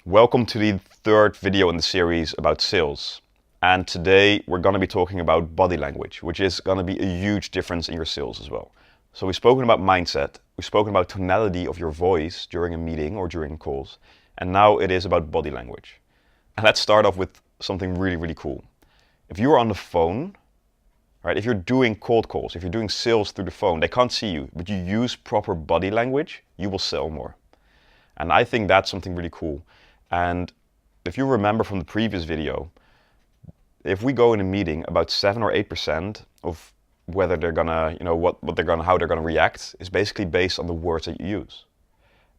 Welcome to the third video in the series about sales. And today we're going to be talking about body language, which is going to be a huge difference in your sales as well. So we've spoken about mindset, we've spoken about tonality of your voice during a meeting or during calls, and now it is about body language. And let's start off with something really cool. If you are on the phone, right, if you're doing cold calls, if you're doing sales through the phone, they can't see you, but you use proper body language, you will sell more. And I think that's something really cool. And if you remember from the previous video, if we go in a meeting, about 7 or 8% of whether they're gonna, how they're gonna react is basically based on the words that you use.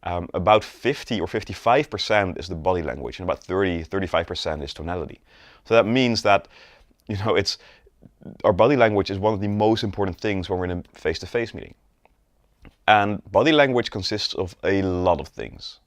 About 50 or 55% is the body language, and about 35% is tonality. So that means that, our body language is one of the most important things when we're in a face-to-face meeting. And body language consists of a lot of things,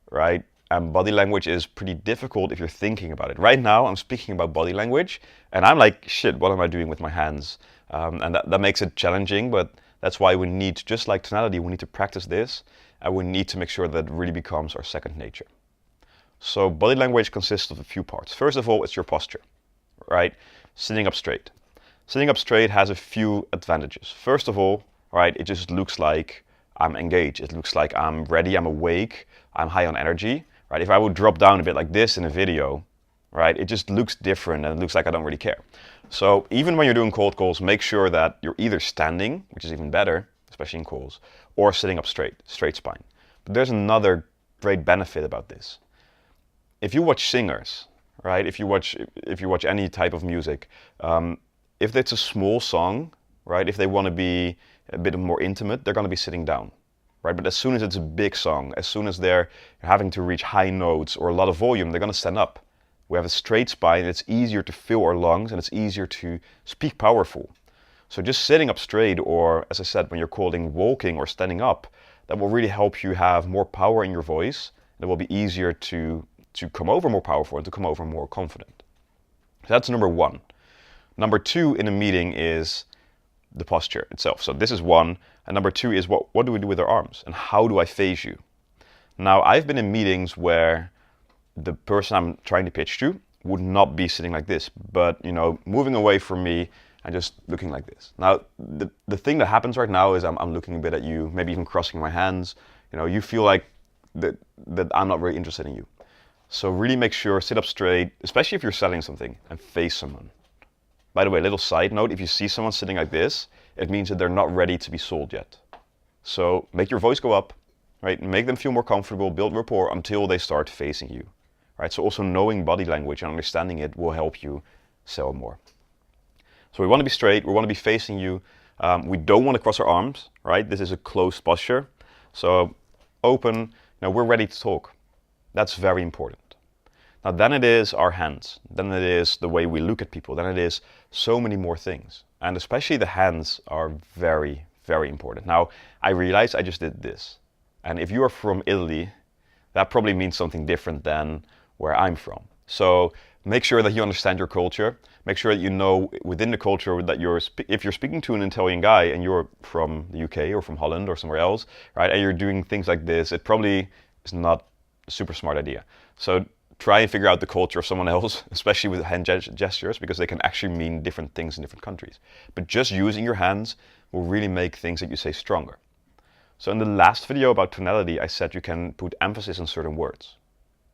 right? And body language is pretty difficult if you're thinking about it. Right now, I'm speaking about body language, and I'm like, shit, what am I doing with my hands? And that makes it challenging, but that's why we need, just like tonality, we need to practice this, and we need to make sure that it really becomes our second nature. So body language consists of a few parts. First of all, it's your posture, right? Sitting up straight. Sitting up straight has a few advantages. First of all, right, it just looks like I'm engaged. It looks like I'm ready, I'm awake, I'm high on energy. Right? If I would drop down a bit like this in a video, right, it just looks different and it looks like I don't really care. So even when you're doing cold calls, make sure that you're either standing, which is even better, especially in calls, or sitting up straight spine. But there's another great benefit about this. If you watch singers, right, if you watch any type of music, if it's a small song, right, if they want to be a bit more intimate, they're going to be sitting down. Right? But as soon as it's a big song, as soon as they're having to reach high notes or a lot of volume, they're going to stand up. We have a straight spine, and it's easier to fill our lungs, and it's easier to speak powerful. So just sitting up straight, or as I said, when you're calling walking or standing up, that will really help you have more power in your voice. It will be easier to come over more powerful and to come over more confident. So that's number one. Number two in a meeting is the posture itself. So this is one. And number two is what do we do with our arms and how do I face you? Now, I've been in meetings where the person I'm trying to pitch to would not be sitting like this, but moving away from me and just looking like this. Now, the thing that happens right now is I'm looking a bit at you, maybe even crossing my hands. You feel like that I'm not very interested in you. So really make sure, sit up straight, especially if you're selling something, and face someone. By the way, little side note, if you see someone sitting like this, it means that they're not ready to be sold yet. So make your voice go up, right? Make them feel more comfortable, build rapport until they start facing you, right? So also knowing body language and understanding it will help you sell more. So we want to be straight, we want to be facing you. We don't want to cross our arms, right? This is a closed posture. So open, we're ready to talk. That's very important. Now then it is our hands, then it is the way we look at people, then it is so many more things. And especially the hands are very important. Now, I realize I just did this. And if you are from Italy, that probably means something different than where I'm from. So make sure that you understand your culture. Make sure that you know within the culture that if you're speaking to an Italian guy and you're from the UK or from Holland or somewhere else, right, and you're doing things like this, it probably is not a super smart idea. So try and figure out the culture of someone else, especially with hand gestures, because they can actually mean different things in different countries. But just using your hands will really make things that you say stronger. So in the last video about tonality, I said you can put emphasis on certain words,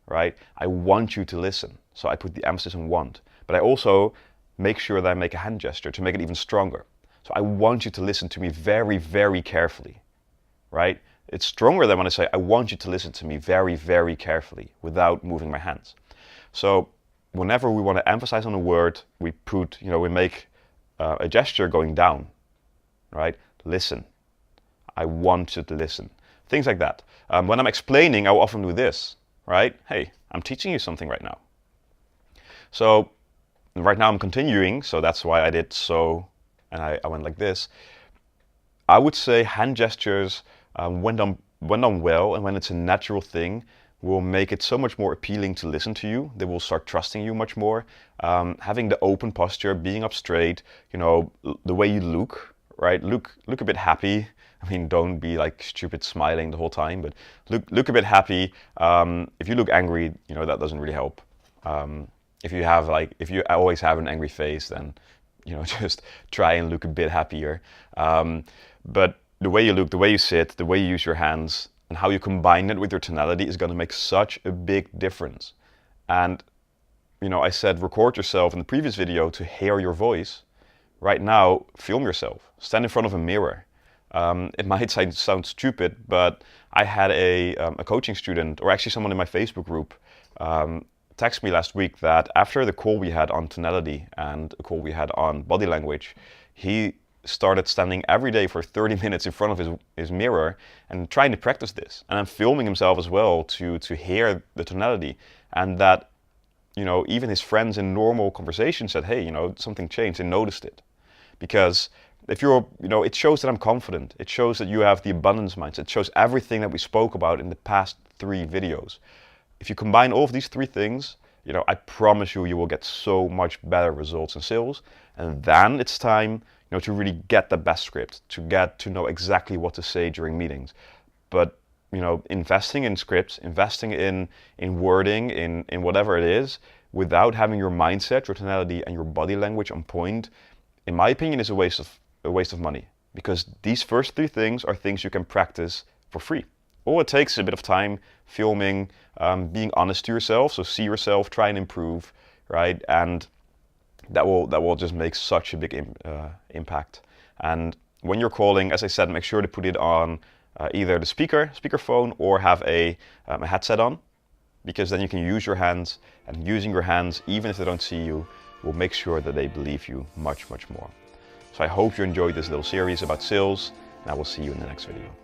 right? I want you to listen. So I put the emphasis on want. But I also make sure that I make a hand gesture to make it even stronger. So I want you to listen to me very carefully, right? It's stronger than when I say, I want you to listen to me very carefully without moving my hands. So whenever we want to emphasize on a word, we make a gesture going down, right? Listen. I want you to listen. Things like that. When I'm explaining, I will often do this, right? Hey, I'm teaching you something right now. So right now I'm continuing, so that's why I did so, and I went like this. I would say hand gestures, when done well and when it's a natural thing, will make it so much more appealing to listen to you. They will start trusting you much more. Having the open posture, being up straight, the way you look, right? Look a bit happy, I mean, don't be like stupid smiling the whole time, but look a bit happy. If you look angry, you know, that doesn't really help. If you always have an angry face, then, you know, just try and look a bit happier. But the way you look, the way you sit, the way you use your hands, and how you combine it with your tonality is going to make such a big difference. And, you know, I said record yourself in the previous video to hear your voice. Right now, film yourself. Stand in front of a mirror. It might sound stupid, but I had a coaching student, or actually someone in my Facebook group, text me last week that after the call we had on tonality and a call we had on body language, he started standing every day for 30 minutes in front of his mirror and trying to practice this. And I'm filming himself as well to hear the tonality. And that, you know, even his friends in normal conversation said, hey, you know, something changed, and noticed it. Because if you're, you know, it shows that I'm confident. It shows that you have the abundance mindset. It shows everything that we spoke about in the past 3 videos. If you combine all of these 3 things, you know, I promise you, you will get so much better results in sales. And then it's time, you know, to really get the best script, to get to know exactly what to say during meetings. But, you know, investing in scripts, investing in wording, in whatever it is, without having your mindset, your tonality, and your body language on point, in my opinion, is a waste of money. Because these first 3 things are things you can practice for free. All it takes is a bit of time, filming, being honest to yourself. So see yourself, try and improve, right? And that will just make such a big impact. And when you're calling, as I said, make sure to put it on either the speakerphone, or have a headset on, because then you can use your hands, and using your hands, even if they don't see you, will make sure that they believe you much, much more. So I hope you enjoyed this little series about sales, and I will see you in the next video.